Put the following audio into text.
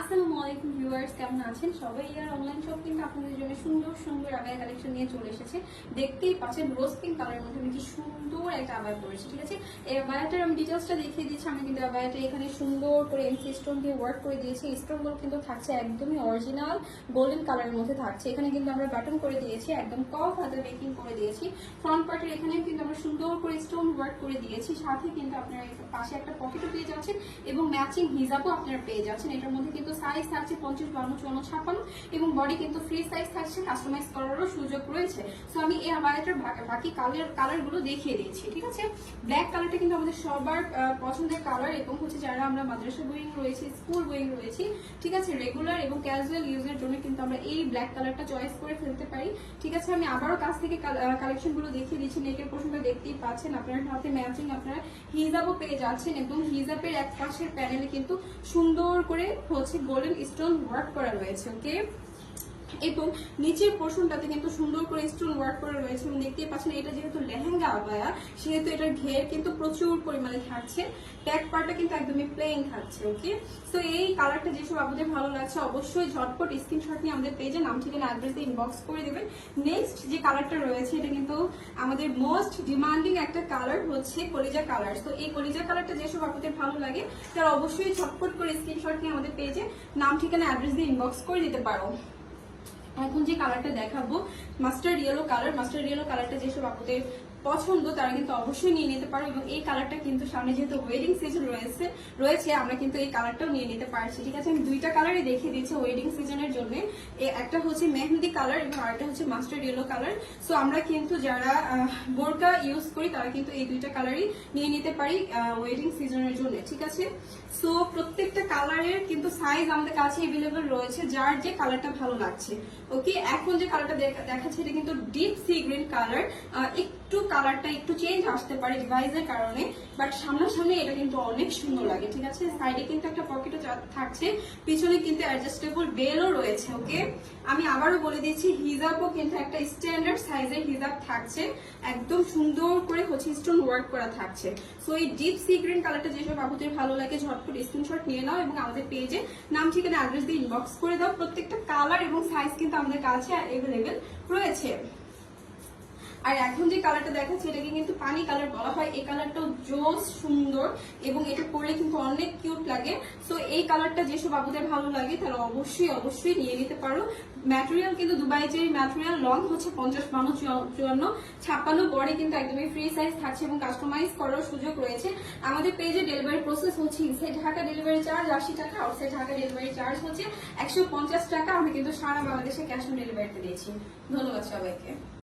আসসালামু আলাইকুম ভিউয়ার্স, কেমন আছেন সবাই? ইয়ার অনলাইন শপ কিন্তু আপনাদের জন্য সুন্দর সুন্দর আবায়া কালেকশন নিয়ে চলে এসেছে। দেখতেই পাচ্ছেন রোজ পিঙ্ক কালারের মধ্যে আমি কি সুন্দর একটা আবায়া পরেছি। ঠিক আছে, এই আবায়াটার আমি ডিটেলসটা দেখিয়ে দিচ্ছি। আমি কিন্তু আবায়াটা এখানে সুন্দর করে এমসি স্টোন দিয়ে ওয়ার্ক করে দিয়েছি। স্টোনগুলো কিন্তু থাকছে একদমই অরিজিনাল গোল্ডেন কালারের মধ্যে থাকছে। এখানে কিন্তু আমরা বাটন করে দিয়েছি, একদম কফ হাতে মেকিং করে দিয়েছি। ফ্রন্ট পার্টের এখানে কিন্তু আমরা সুন্দর করে স্টোন ওয়ার্ক করে দিয়েছি। সাথে কিন্তু আপনারা পাশে একটা পকেটও পেয়ে যাচ্ছেন এবং ম্যাচিং হিজাবও আপনারা পেয়ে যাচ্ছেন। এটার মধ্যে কিন্তু সাইজ থাকছে 50, 52, 54, 56 এবং বডি কিন্তু ফ্রি সাইজ থাকছে, কাস্টমাইজ করারও সুযোগ রয়েছে। সো আমি এই আবায়াটার বাকি কালারগুলো দেখিয়ে দিয়েছি। ঠিক আছে, ব্ল্যাক কালারটা কিন্তু আমাদের সবার পছন্দের কালার এবং হচ্ছে যারা আমরা মাদ্রাসা গোয়িং রয়েছি, স্কুল গোয়িং রয়েছি, ঠিক আছে, রেগুলার এবং ক্যাজুয়াল ইউজের জন্য কিন্তু আমরা এই ব্ল্যাক কালারটা চয়েস করে ফেলতে পারি। ঠিক আছে, আমি আবারও কাছ থেকে কালেকশনগুলো দেখিয়ে দিচ্ছি। নেকের পোর্শনটা দেখতেই পাচ্ছেন, আপনার হাতে ম্যাচিং আপনারা হিজাবও পেয়ে যাচ্ছেন এবং হিজাবের এক পাশের প্যানেলে কিন্তু সুন্দর করে হচ্ছে গোল্ডেন স্টোন ওয়ার্ক করা রয়েছে। ওকে, এবং নিচের পোর্শনটাতে কিন্তু সুন্দর করে স্টোন ওয়ার্ক করা রয়েছে এবং দেখতেই পাচ্ছেন এটা যেহেতু লেহেঙ্গা আবায়া সেহেতু এটার ঘের কিন্তু প্রচুর পরিমাণে থাকছে। ব্যাক পার্টটা কিন্তু একদমই প্লেন থাকছে। ওকে, তো এই কালারটা যেসব আপনাদের ভালো লাগছে অবশ্যই ঝটপট স্ক্রিনশট নিয়ে আমাদের পেজে নাম ঠিকানা অ্যাড্রেস দিয়ে ইনবক্স করে দেবেন। নেক্সট যে কালারটা রয়েছে এটা কিন্তু আমাদের মোস্ট ডিমান্ডিং একটা কালার হচ্ছে কলিজা কালার। তো এই কলিজা কালারটা যেসব আপনাদের ভালো লাগে তারা অবশ্যই ঝটপট করে স্ক্রিনশট নিয়ে আমাদের পেজে নাম ঠিকানা অ্যাড্রেস দিয়ে ইনবক্স করে দিতে পারো। এখন যে কালারটা দেখাবো mustard yellow colour. Mustard yellow কালারটা যেসব আপনাদের পছন্দ তারা কিন্তু অবশ্যই নিয়ে নিতে পারো এবং এই কালারটা কিন্তু সামনে যেহেতু ওয়েডিং সিজন রয়েছে আমরা কিন্তু এই কালারটাও নিয়ে নিতে পারছি। ঠিক আছে, আমি দুইটা কালারই দেখিয়ে দিচ্ছি ওয়েডিং সিজনের জন্য। একটা হচ্ছে মেহেন্দি কালার এবং আরেকটা হচ্ছে মাস্টার্ড ইয়েলো কালার। সো আমরা কিন্তু যারা বোরকা ইউজ করি তারা কিন্তু এই দুইটা কালারই নিয়ে নিতে পারি ওয়েডিং সিজনের জন্য। ঠিক আছে, সো প্রত্যেকটা কালারের কিন্তু সাইজ আমাদের কাছে এভেলেবল রয়েছে, যার যে কালারটা ভালো লাগছে। ওকে, এখন যে কালারটা দেখাচ্ছে এটা কিন্তু ডিপ সি গ্রিন কালার। একটু কালারটা একটু চেঞ্জ আসতে পারে ডিভাইসের কারণে, বাট সামনাসামনি এটা কিন্তু অনেক সুন্দর লাগে। ঠিক আছে, সাইডে কিন্তু একটা পকেটও থাকছে, পিছনে কিন্তু অ্যাডজাস্টেবল বেলও রয়েছে। ওকে, আমি আবারও বলে দিচ্ছি হিজাবও কিন্তু একটা স্ট্যান্ডার্ড সাইজের হিজাব থাকছে, একদম সুন্দর করে হচ্ছে স্টোন ওয়ার্ক করা থাকছে। সো এই ডিপ সি গ্রিন কালারটা যেসব আপনাদের ভালো লাগে ঝটপট স্ক্রিনশট নিয়ে নাও এবং আমাদের পেজে নাম ঠিকানা অ্যাড্রেস দিয়ে ইনবক্স করে দাও। প্রত্যেকটা কালার এবং সাইজ কিন্তু আমাদের কাছে অ্যাভেলেবেল রয়েছে। আর এখন যে কালারটা দেখাচ্ছে এটাকে কিন্তু পানি কালার বলা হয়। এই কালারটাও জোস সুন্দর এবং এটা পরলে কিন্তু অনেক কিউট লাগে। সো এই কালারটা যেসব আপনাদের ভালো লাগে তারা অবশ্যই নিয়ে নিতে পারো। ম্যাটেরিয়াল কিন্তু দুবাই চেরি ম্যাটেরিয়াল, লং হচ্ছে 50, 52, 54, 56, বডি কিন্তু একদমই ফ্রি সাইজ থাকছে এবং কাস্টমাইজ করার সুযোগ রয়েছে। আমাদের পেজে ডেলিভারি প্রসেস হচ্ছে ইনসাইড ঢাকা ডেলিভারি চার্জ 80 টাকা, আউটসাইড ঢাকা ডেলিভারি চার্জ হচ্ছে 150 টাকা। আমি কিন্তু সারা বাংলাদেশে ক্যাশ অন ডেলিভারিতে দিয়েছি। ধন্যবাদ সবাইকে।